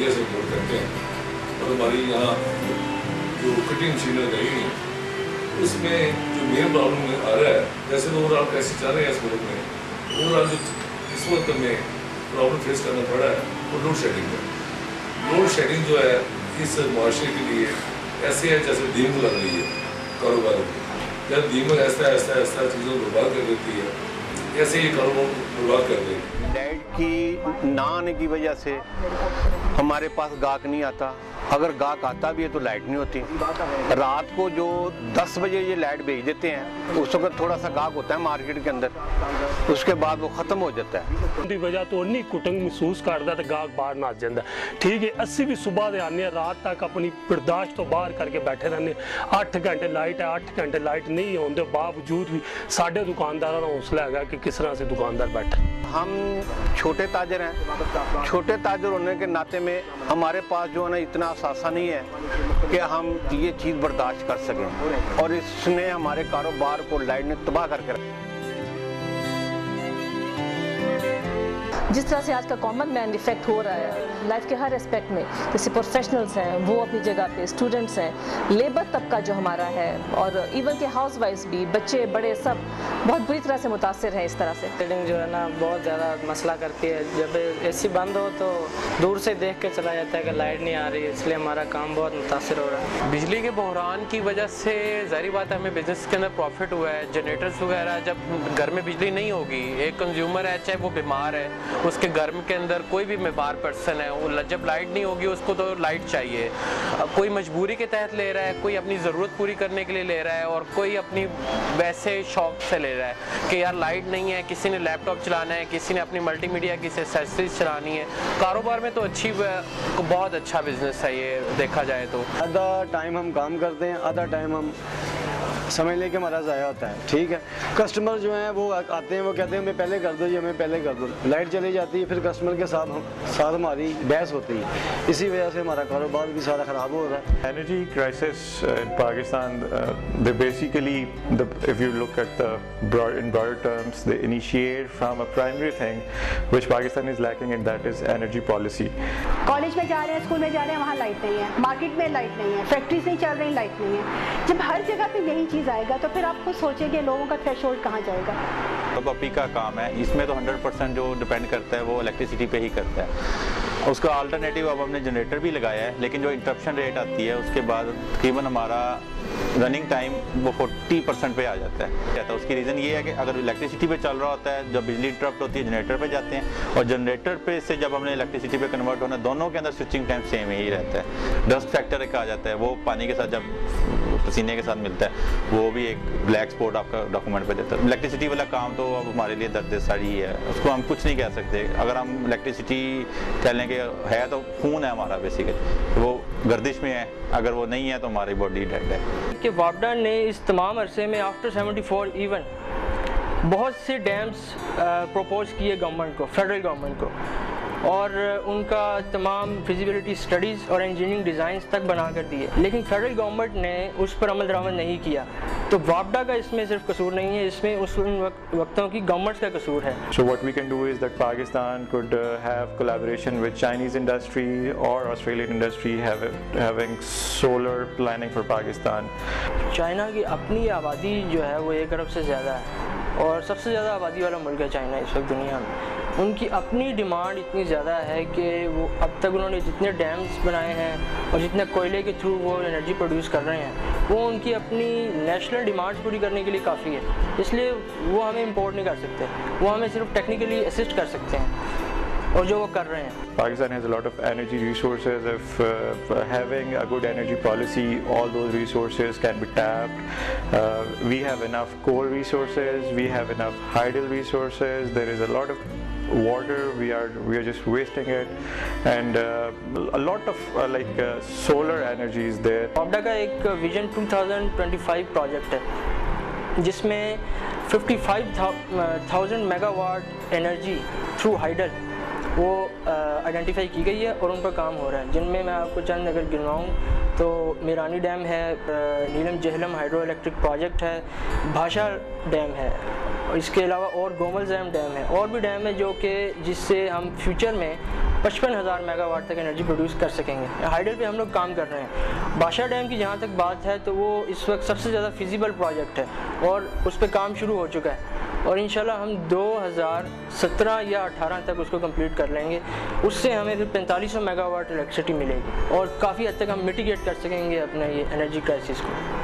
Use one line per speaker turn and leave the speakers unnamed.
India से import करते हैं, और हमारी यहाँ जो कटिंग मशीन लगाई हुई है उसमें जो मेन प्रॉब्लम आ रहा है, जैसे तो ओवरऑल कैसे चल रहे हैं इस मुल्क में, ओवरऑल जो इस वक्त हमें प्रॉब्लम फेस करना पड़ा है वो लोड शेडिंग है। लोड शेडिंग जो है इस मुआशरे के लिए ऐसे है जैसे दीमक लग रही है कारोबार में। जब दीमक ऐसा चीज़ों को बर्बाद कर देती है, ऐसे ही कारोबार बर्बाद कर देगी।
लाइट की ना आने की वजह से हमारे पास गाहक नहीं आता, अगर गाहक आता भी है तो लाइट नहीं होती। रात को जो 10 बजे ये लाइट भेज देते हैं उस वक्त थोड़ा सा गाहक होता है मार्केट के अंदर, उसके बाद वो ख़त्म हो जाता है।
उनकी वजह तो उन्नी कुटंग महसूस करता तो गाहक बाहर नस जाता। ठीक है, असी भी सुबह दे आने रात तक अपनी बर्दाश्त तो बाहर करके बैठे रहने। 8 घंटे लाइट है, 8 घंटे लाइट नहीं होने के बावजूद भी साढ़े दुकानदारों का हौसला है कि किस तरह से दुकानदार बैठे।
हम छोटे ताजर हैं, छोटे ताजर होने के नाते में हमारे पास जो है ना इतना असासा नहीं है कि हम ये चीज़ बर्दाश्त कर सकें, और इसने हमारे कारोबार को लाइट ने तबाह करके रखा।
जिस तरह से आज का कॉमन मैन इफेक्ट हो रहा है लाइफ के हर एस्पेक्ट में, जैसे प्रोफेशनल्स हैं वो अपनी जगह पे, स्टूडेंट्स हैं, लेबर तबका जो हमारा है, और इवन के हाउस वाइफ्स भी, बच्चे बड़े सब बहुत बुरी तरह से मुतासिर हैं इस तरह से।
ट्रेडिंग जो है ना बहुत ज़्यादा मसला करती है। जब एसी बंद हो तो दूर से देख के चला जाता है कि लाइट नहीं आ रही है, इसलिए हमारा काम बहुत मुतासिर हो रहा है।
बिजली के बहरान की वजह से ज़ाहिर बात है हमें बिजनेस के अंदर प्रॉफिट हुआ है। जनरेटर्स वगैरह जब घर में बिजली नहीं होगी, एक कंज्यूमर है चाहे वो बीमार है, उसके घर के अंदर कोई भी बीमार पर्सन है, वो जब लाइट नहीं होगी उसको तो लाइट चाहिए। कोई मजबूरी के तहत ले रहा है, कोई अपनी ज़रूरत पूरी करने के लिए ले रहा है, और कोई अपनी वैसे शौक से ले रहा है कि यार लाइट नहीं है, किसी ने लैपटॉप चलाना है, किसी ने अपनी मल्टीमीडिया की एक्सेसरीज चलानी है। कारोबार में तो बहुत अच्छा बिजनेस है ये देखा जाए तो।
आधा टाइम हम काम करते हैं, आधा टाइम हम समझ लें कि हमारा ज़ाया होता है। ठीक है, कस्टमर जो हैं वो आते हैं, वो कहते हैं हमें पहले कर दो जी, हमें पहले कर दो। लाइट चली जाती है, फिर कस्टमर के साथ हमारी बहस होती है, इसी वजह से हमारा कारोबार भी सारा ख़राब हो रहा है।
Energy crisis in Pakistan, they basically, if you look at in broader terms, they initiate from a primary thing which Pakistan is lacking, and that is energy policy.
College में जा रहे हैं, स्कूल में जा रहे हैं, वहाँ लाइट नहीं है, मार्केट में लाइट नहीं है, फैक्ट्रीज नहीं चल रही, लाइट नहीं है। जब हर जगह पे यही चीज़ आएगा तो फिर आपको सोचेंगे लोगों का थ्रेशोल्ड कहाँ जाएगा।
पपी का काम है, इसमें तो 100% जो डिपेंड करता है वो इलेक्ट्रिसिटी पे ही करता है। उसका अल्टरनेटिव अब हमने जनरेटर भी लगाया है, लेकिन जो इंटरप्शन रेट आती है उसके बाद तकरीबन हमारा रनिंग टाइम वो 40% पे आ जाता है। उसकी रीज़न ये है कि अगर इलेक्ट्रिसिटी पे चल रहा होता है, जब बिजली इंटरप्ट होती है जनरेटर पे जाते हैं, और जनरेटर पे से जब हमने इलेक्ट्रिसिटी पे कन्वर्ट होना, दोनों के अंदर स्विचिंग टाइम सेम ही रहता है। डस्ट फैक्टर एक आ जाता है, वो पानी के साथ जब पसीने के साथ मिलता है वो भी एक ब्लैक स्पॉट आपका डॉक्यूमेंट पे देता है। इलेक्ट्रिसिटी वाला काम तो अब हमारे लिए दर्द सारी ही है, उसको हम कुछ नहीं कह सकते। अगर हम इलेक्ट्रिसिटी कह लें कि है तो खून है हमारा बेसिकली, वो गर्दिश में है, अगर वो नहीं है तो हमारी बॉडी डेड है।
कि वापडा ने इस तमाम अरसे में आफ्टर 74 इवन बहुत से डैम्स प्रपोज किए गवर्नमेंट को, फेडरल गवर्नमेंट को, और उनका तमाम फिजिबिलिटी स्टडीज़ और इंजीनियरिंग डिज़ाइंस तक बना कर दिए, लेकिन फेडरल गवर्नमेंट ने उस पर अमल दरामद नहीं किया। तो वापडा का इसमें सिर्फ कसूर नहीं है, इसमें उस वक्तों की गवर्नमेंट्स का कसूर है।
So what we can do is that Pakistan could have collaboration with Chinese industry or Australian industry having solar planning for Pakistan.
China की अपनी आबादी जो है वो 1 अरब से ज़्यादा है, और सबसे ज़्यादा आबादी वाला मुल्क है चाइना इस वक्त दुनिया में। उनकी अपनी डिमांड इतनी ज़्यादा है कि वो अब तक उन्होंने जितने डैम्स बनाए हैं और जितने कोयले के थ्रू वो एनर्जी प्रोड्यूस कर रहे हैं, वो उनकी अपनी नेशनल डिमांड्स पूरी करने के लिए काफ़ी है। इसलिए वो हमें इंपोर्ट नहीं कर सकते, वो हमें सिर्फ टेक्निकली असिस्ट कर सकते हैं, और जो वो कर रहे हैं।
Pakistan has a lot of energy resources. If having a good energy policy, all those resources can be tapped. We have enough coal resources, we have enough hydel resources, there is a lot of water, we are just wasting it, and a lot of solar energy is there.
वापडा का एक vision 2025 project है जिसमें 55,000 megawatt energy through hydel वो identify की गई है और उन पर काम हो रहा है, जिनमें मैं आपको चंद अगर गिनवाऊँ तो मीरानी डैम है, नीलम जहलम हाइड्रो इलेक्ट्रिक प्रोजेक्ट है, भाषा डैम है, और इसके अलावा और गोमलजैम डैम है, और भी डैम है जो कि जिससे हम फ्यूचर में 55,000 मेगावाट तक एनर्जी प्रोड्यूस कर सकेंगे। हाइडल पे हम लोग काम कर रहे हैं। भाषा डैम की जहाँ तक बात है तो वो इस वक्त सबसे ज़्यादा फिजिबल प्रोजेक्ट है और उस पर काम शुरू हो चुका है और इंशाल्लाह हम 2017 या 18 तक उसको कंप्लीट कर लेंगे। उससे हमें फिर 4500 मेगावाट इलेक्ट्रिसिटी मिलेगी और काफ़ी हद तक हम मिटिगेट कर सकेंगे अपने ये एनर्जी क्राइसिस को।